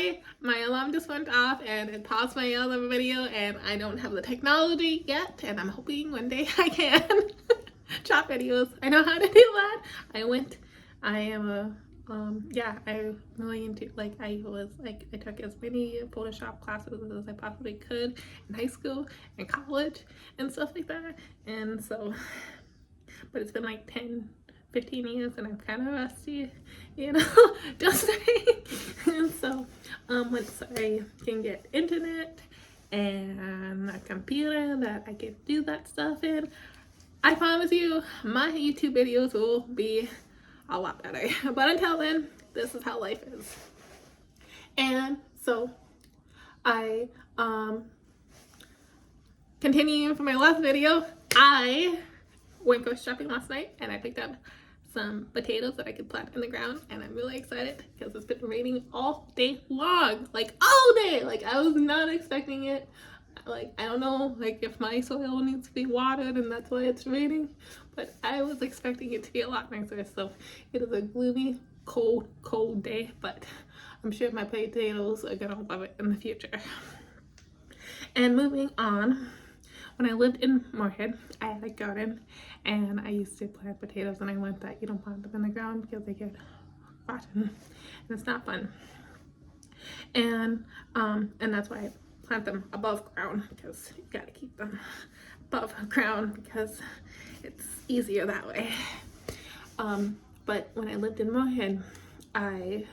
Sorry, my alarm just went off and it paused my other video, and I don't have the technology yet, and I'm hoping one day I can chop videos. I know how to do that. I am a I really into, like, I took as many Photoshop classes as I possibly could in high school and college and stuff like that. And so, but it's been like 10-15 years and I'm kind of rusty, just saying. And so once I can get internet and a computer that I can do that stuff in, I promise you my YouTube videos will be a lot better. But until then, this is how life is. And so I continuing from my last video, I went grocery shopping last night and I picked up some potatoes that I could plant in the ground, and I'm really excited because it's been raining all day long, like all day. Like, I was not expecting it. Like, I don't know, like, if my soil needs to be watered and that's why it's raining, but I was expecting it to be a lot nicer. So it is a gloomy, cold day, but I'm sure my potatoes are gonna love it in the future. And moving on, when I lived in Moorhead, I had a garden and I used to plant potatoes, and I learned that you don't plant them in the ground because they get rotten and it's not fun. And that's why I plant them above ground, because you gotta keep them above ground because it's easier that way. But when I lived in Moorhead, I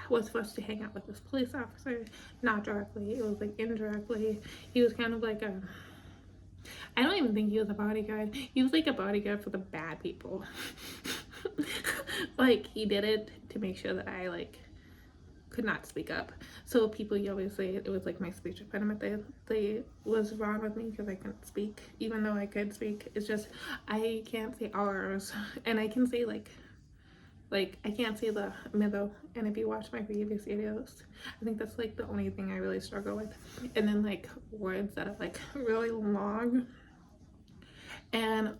was supposed to hang out with this police officer, not directly, it was like indirectly. He was kind of like I don't even think he was a bodyguard. He was like a bodyguard for the bad people. Like, he did it to make sure that I, like, could not speak up. So people, you always say it was like my speech impediment. They was wrong with me because I couldn't speak, even though I could speak. It's just I can't say R's, and I can say like I can't say the middle. And if you watch my previous videos, I think that's like the only thing I really struggle with. And then like words that are like really long, and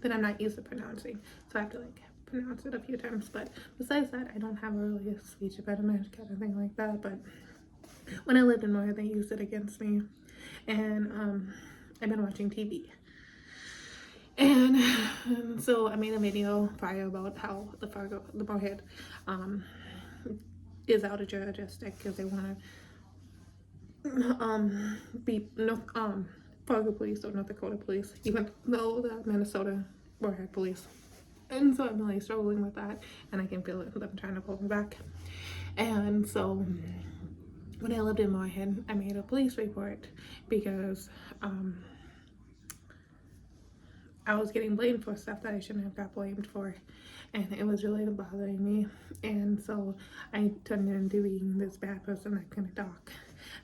that I'm not used to pronouncing, so I have to like pronounce it a few times. But besides that, I don't have a really a speech impediment kind of thing like that. But when I lived in Moorhead, they used it against me. And I've been watching TV, and so I made a video prior about how the Moorhead is out of jurisdiction because they want to be Fargo police or North Dakota police, even though the Minnesota Moorhead police. And so I'm really struggling with that, and I can feel it, them trying to pull me back. And so when I lived in Moorhead, I made a police report because I was getting blamed for stuff that I shouldn't have got blamed for, and it was really bothering me. And so I turned into being this bad person that couldn't talk,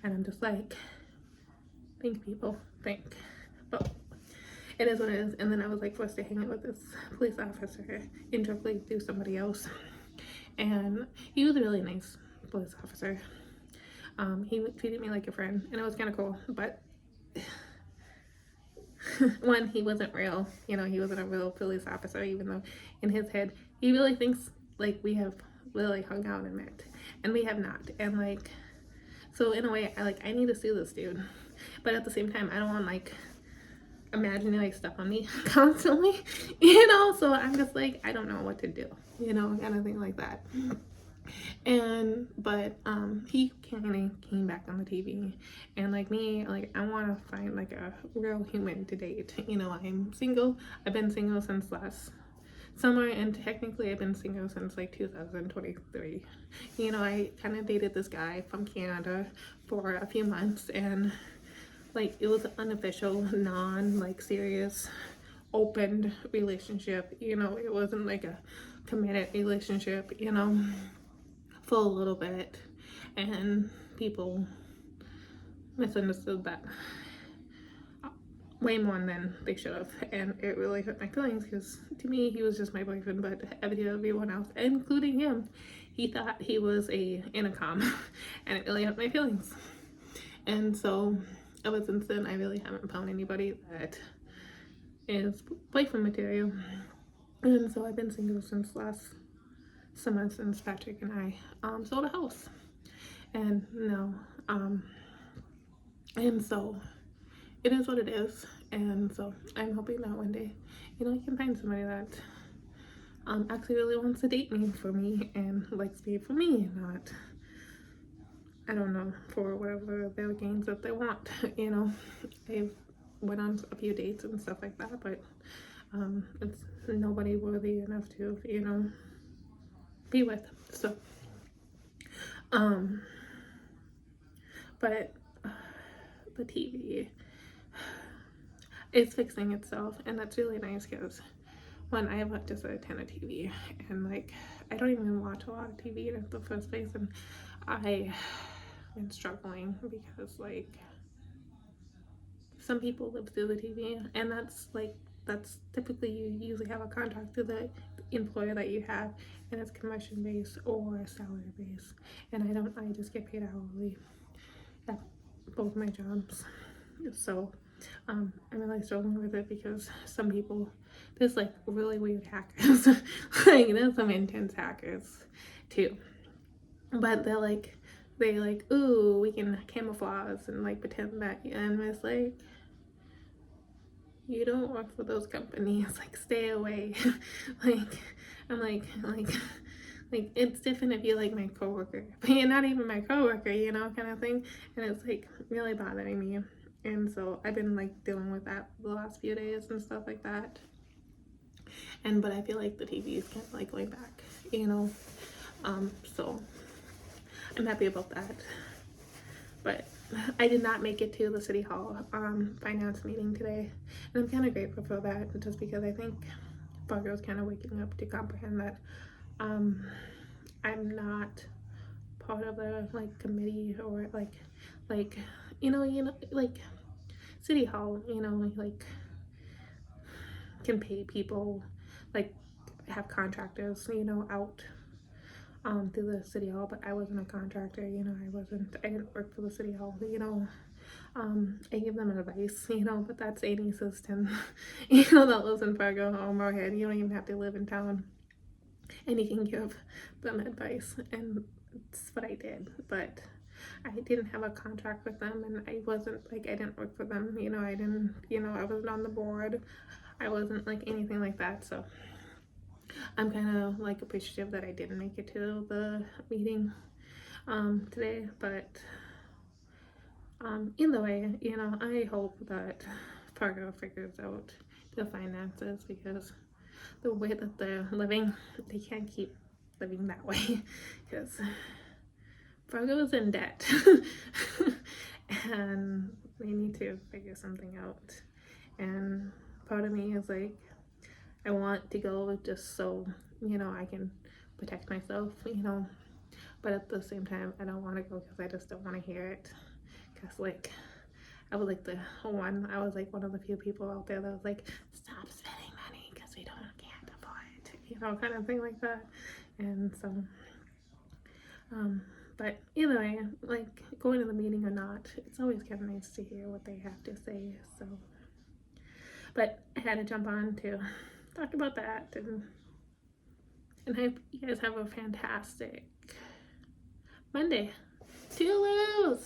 and I'm just like, think, people, think. But it is what it is. And then I was like forced to hang out with this police officer indirectly through somebody else, and he was a really nice police officer. He treated me like a friend, and it was kind of cool. But one, he wasn't real. He wasn't a real police officer, even though in his head he really thinks like we have really hung out and met, and we have not. And like, so in a way, I need to sue this dude, but at the same time, I don't want like imagining like stuff on me constantly, so I'm just like, I don't know what to do, kind of thing like that. But he kind of came back on the TV, and like me, like I want to find like a real human to date. I'm single. I've been single since last summer, and technically I've been single since like 2023. I kind of dated this guy from Canada for a few months, and like it was an unofficial, like serious, open relationship. It wasn't like a committed relationship, for a little bit, and people misunderstood that way more than they should have, and it really hurt my feelings because to me he was just my boyfriend, but everyone else, including him, he thought he was a intercom, and it really hurt my feelings. And so ever since then, I really haven't found anybody that is boyfriend material. And so I've been single since last some months since Patrick and I sold a house, and and so it is what it is. And so I'm hoping that one day, I can find somebody that actually really wants to date me for me and likes me for me, not, I don't know, for whatever their gains that they want. I've went on a few dates and stuff like that, but it's nobody worthy enough to, be with. So, but the TV is fixing itself, and that's really nice because when I have just a ton of TV, and like I don't even watch a lot of TV in the first place, and I've been struggling because like some people live through the TV, and that's typically you usually have a contract to the employer that you have, and it's commission based or salary based, and I just get paid hourly at both my jobs. So I'm really struggling with it because some people, there's like really weird hackers, like there's some intense hackers too, but they like, ooh, we can camouflage and like pretend that, and it's like, you don't work for those companies, like stay away. like I'm like it's different if you're like my coworker, but you're not even my coworker, kind of thing. And it's like really bothering me, and so I've been like dealing with that the last few days and stuff like that. But I feel like the TV is kind of like going back, so I'm happy about that. But I did not make it to the City Hall finance meeting today, and I'm kind of grateful for that, just because I think Fargo is kind of waking up to comprehend that I'm not part of the like committee, or like like City Hall, like can pay people, like have contractors, out through the City Hall, but I wasn't a contractor, I didn't work for the City Hall, I give them advice, but that's any system, that lives in Fargo or Moorhead. You don't even have to live in town, and you can give them advice, and that's what I did. But I didn't have a contract with them, and I didn't work for them, I didn't, I wasn't on the board, I wasn't like anything like that. So I'm kind of like appreciative that I didn't make it to the meeting today. But either way, I hope that Fargo figures out the finances, because the way that they're living, they can't keep living that way, because Fargo is in debt. And they need to figure something out. And part of me is like, I want to go just so, I can protect myself, but at the same time, I don't want to go because I just don't want to hear it. Because like, I was like I was like one of the few people out there that was like, stop spending money because we can't afford it, kind of thing like that. And so, but either way, like going to the meeting or not, it's always kind of nice to hear what they have to say. So, but I had to jump on to talk about that, and I hope you guys have a fantastic Monday. Toodaloo!